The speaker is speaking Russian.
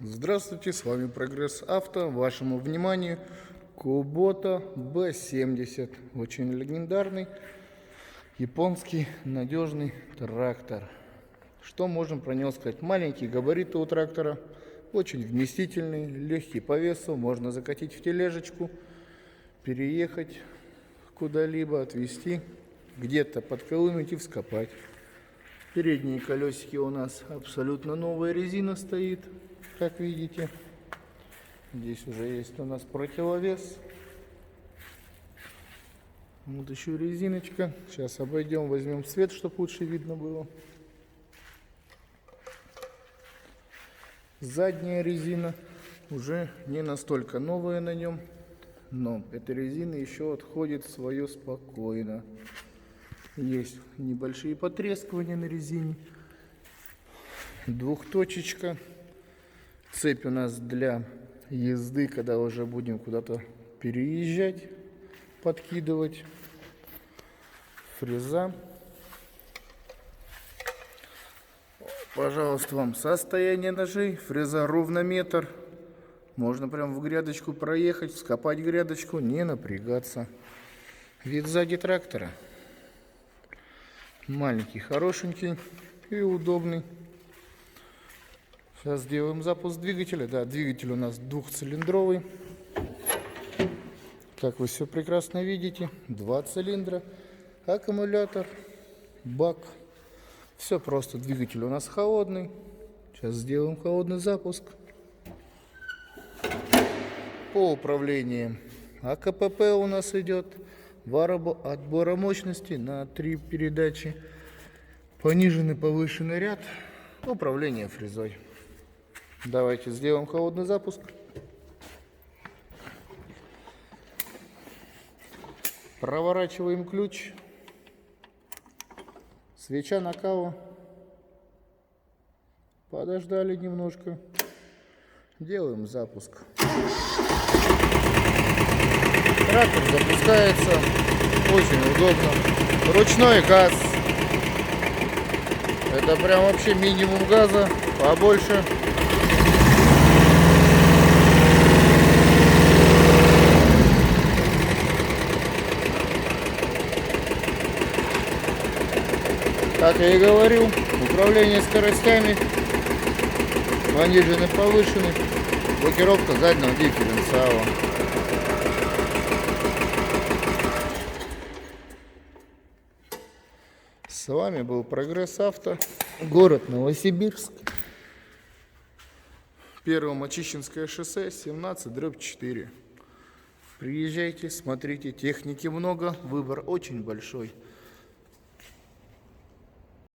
Здравствуйте, с вами Прогресс Авто. Вашему вниманию Kubota B70. Очень легендарный японский надежный трактор. Что можем про него сказать? Маленькие габариты у трактора, очень вместительный, легкий по весу. Можно закатить в тележечку, переехать куда-либо, отвезти, где-то подколымить и вскопать. Передние колесики у нас абсолютно новая резина стоит, как видите. Здесь уже есть у нас противовес. Вот еще резиночка. Сейчас обойдем, возьмем цвет, чтобы лучше видно было. Задняя резина уже не настолько новая на нем, но эта резина еще отходит свое спокойно. Есть небольшие потрескивания на резине. Двухточечка. Цепь у нас для езды, когда уже будем куда-то переезжать, подкидывать. Фреза. Пожалуйста, вам состояние ножей. Фреза ровно метр. Можно прям в грядочку проехать, вскопать грядочку, не напрягаться. Вид сзади трактора. Маленький, хорошенький и удобный. Сейчас сделаем запуск двигателя. Да, двигатель у нас двухцилиндровый. Как вы все прекрасно видите. 2 цилиндра, аккумулятор, бак. Все просто. Двигатель у нас холодный. Сейчас сделаем холодный запуск. По управлению АКПП у нас идет. Отбора мощности на 3 передачи. Пониженный, повышенный ряд. Управление фрезой. Давайте сделаем холодный запуск. Проворачиваем ключ. Свеча накала. Подождали немножко. Делаем запуск. Трактор запускается. Очень удобно. Ручной газ. Это прям вообще минимум газа. Побольше. Как я и говорил, управление скоростями, пониженный, повышенный, блокировка заднего дифференциала. С вами был Прогресс Авто, город Новосибирск, Первомочищенское шоссе, 17/4. Приезжайте, смотрите, техники много, выбор очень большой.